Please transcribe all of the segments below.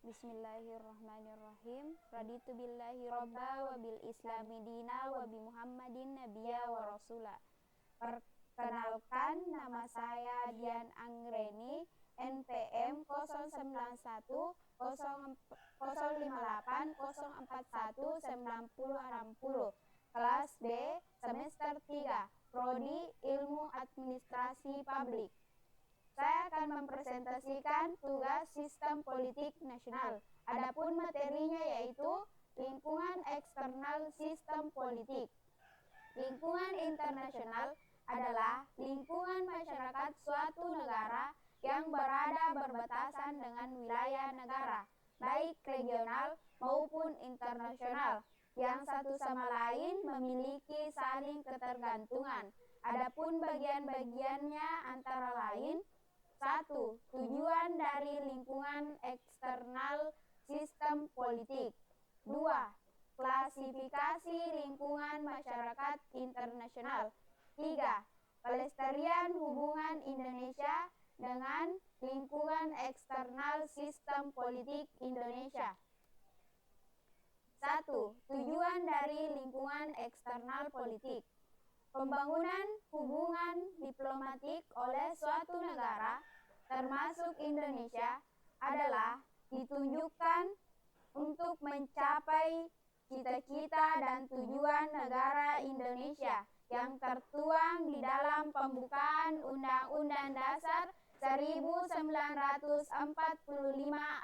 Bismillahirrahmanirrahim. Raditu billahi robba wa bil islami dina wa bi Muhammadin nabiyya wa rasula. Perkenalkan, nama saya Dian Anggreni, NPM 091 058 041 9060, kelas B, semester 3, Prodi Ilmu Administrasi Publik. Saya akan mempresentasikan tugas sistem politik nasional. Adapun materinya yaitu lingkungan eksternal sistem politik. Lingkungan internasional adalah lingkungan masyarakat suatu negara yang berada berbatasan dengan wilayah negara, baik regional maupun internasional, yang satu sama lain memiliki saling ketergantungan. Adapun bagian-bagiannya antara lain: 1. Tujuan dari lingkungan eksternal sistem politik. 2. Klasifikasi lingkungan masyarakat internasional. 3. Pelestarian hubungan Indonesia dengan lingkungan eksternal sistem politik Indonesia. 1. Tujuan dari lingkungan eksternal politik. Pembangunan hubungan diplomatik oleh suatu negara, termasuk Indonesia, adalah ditunjukkan untuk mencapai cita-cita dan tujuan negara Indonesia yang tertuang di dalam pembukaan Undang-Undang Dasar 1945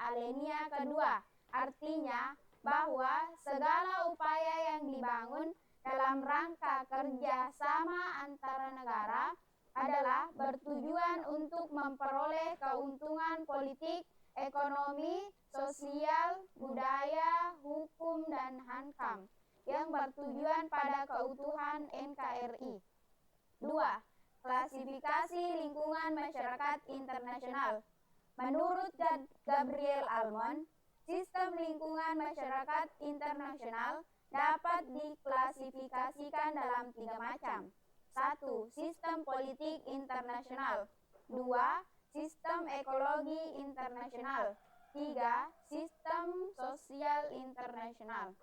alinea kedua. Artinya bahwa segala upaya yang dibangun dalam rangka kerja sama antara negara adalah bertujuan untuk memperoleh keuntungan politik, ekonomi, sosial, budaya, hukum, dan hankam yang bertujuan pada keutuhan NKRI. 2. Klasifikasi lingkungan masyarakat internasional. Menurut Gabriel Almond, sistem lingkungan masyarakat internasional dapat diklasifikasikan dalam 3 macam. 1. Sistem politik internasional. 2. Sistem ekologi internasional. 3. Sistem sosial internasional.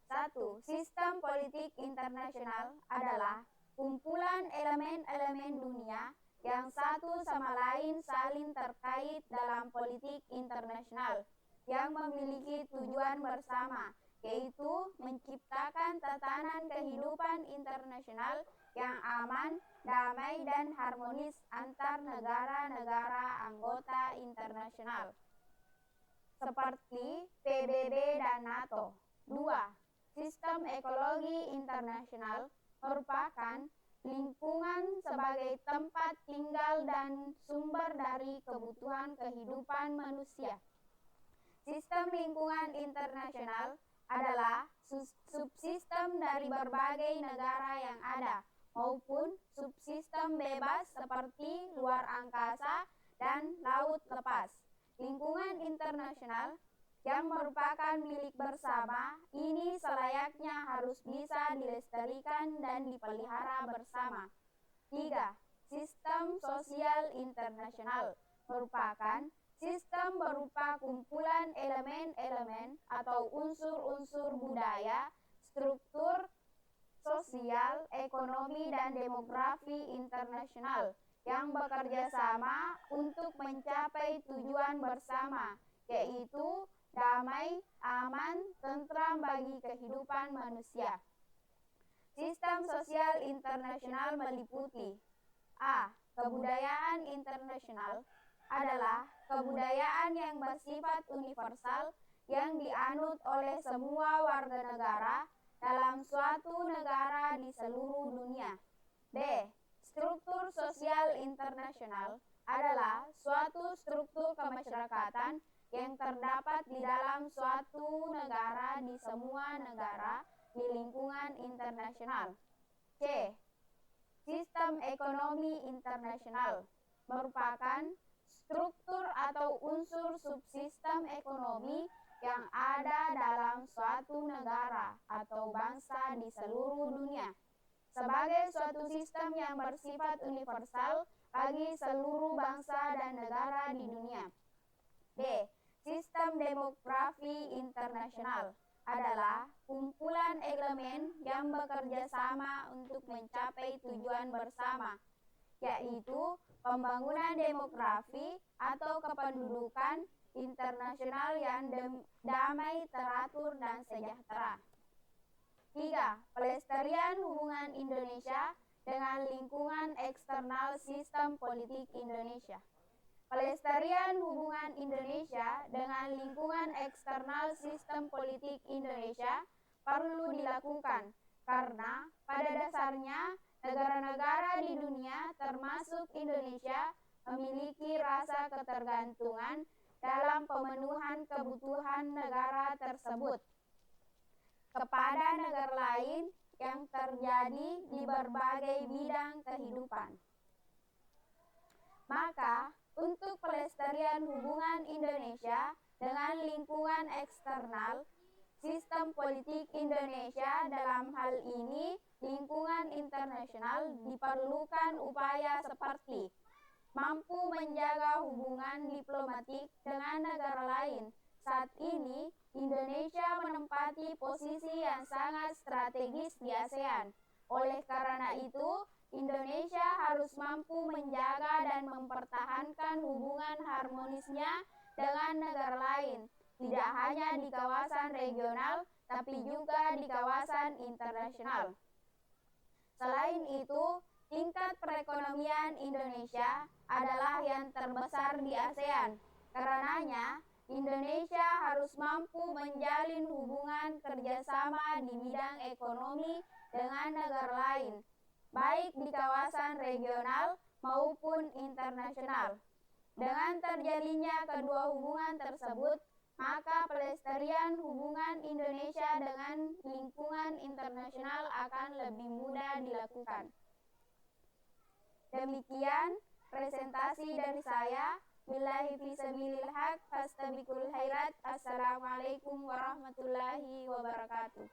1. Sistem politik internasional adalah kumpulan elemen-elemen dunia yang satu sama lain saling terkait dalam politik internasional yang memiliki tujuan bersama, yaitu menciptakan tatanan kehidupan internasional yang aman, damai, dan harmonis antar negara-negara anggota internasional, seperti PBB dan NATO. 2. Sistem ekologi internasional merupakan lingkungan sebagai tempat tinggal dan sumber dari kebutuhan kehidupan manusia. Sistem lingkungan internasional adalah subsistem dari berbagai negara yang ada, maupun subsistem bebas seperti luar angkasa dan laut lepas. Lingkungan internasional yang merupakan milik bersama ini selayaknya harus bisa dilestarikan dan dipelihara bersama. 3. Sistem sosial internasional merupakan sistem berupa kumpulan elemen-elemen atau unsur-unsur budaya, struktur sosial, ekonomi, dan demografi internasional yang bekerja sama untuk mencapai tujuan bersama, yaitu damai, aman, tentram bagi kehidupan manusia. Sistem sosial internasional meliputi: A. Kebudayaan internasional adalah kebudayaan yang bersifat universal yang dianut oleh semua warga negara dalam suatu negara di seluruh dunia. B. Struktur sosial internasional adalah suatu struktur kemasyarakatan yang terdapat di dalam suatu negara di semua negara di lingkungan internasional. C. Sistem ekonomi internasional merupakan struktur atau unsur subsistem ekonomi yang ada dalam suatu negara atau bangsa di seluruh dunia sebagai suatu sistem yang bersifat universal bagi seluruh bangsa dan negara di dunia. D. Sistem demografi internasional adalah kumpulan elemen yang bekerja sama untuk mencapai tujuan bersama, yaitu pembangunan demografi atau kependudukan internasional yang damai, teratur, dan sejahtera. 3. Pelestarian hubungan Indonesia dengan lingkungan eksternal sistem politik Indonesia. Pelestarian hubungan Indonesia dengan lingkungan eksternal sistem politik Indonesia perlu dilakukan karena pada dasarnya negara-negara di dunia termasuk Indonesia memiliki rasa ketergantungan dalam pemenuhan kebutuhan negara tersebut kepada negara lain yang terjadi di berbagai bidang kehidupan. Maka, untuk pelestarian hubungan Indonesia dengan lingkungan eksternal, sistem politik Indonesia dalam hal ini lingkungan internasional diperlukan upaya seperti mampu menjaga hubungan diplomatik dengan negara lain. Saat ini, Indonesia menempati posisi yang sangat strategis di ASEAN. Oleh karena itu, Indonesia harus mampu menjaga dan mempertahankan hubungan harmonisnya dengan negara lain, tidak hanya di kawasan regional, tapi juga di kawasan internasional. Selain itu, tingkat perekonomian Indonesia adalah yang terbesar di ASEAN. Karenanya, Indonesia harus mampu menjalin hubungan kerjasama di bidang ekonomi dengan negara lain, baik di kawasan regional maupun internasional. Dengan terjalinnya kedua hubungan tersebut, maka pelestarian hubungan Indonesia dengan lingkungan internasional akan lebih mudah dilakukan. Demikian presentasi dari saya. Billahi fisabilil haq, fastabiqul khairat. Assalamualaikum warahmatullahi wabarakatuh.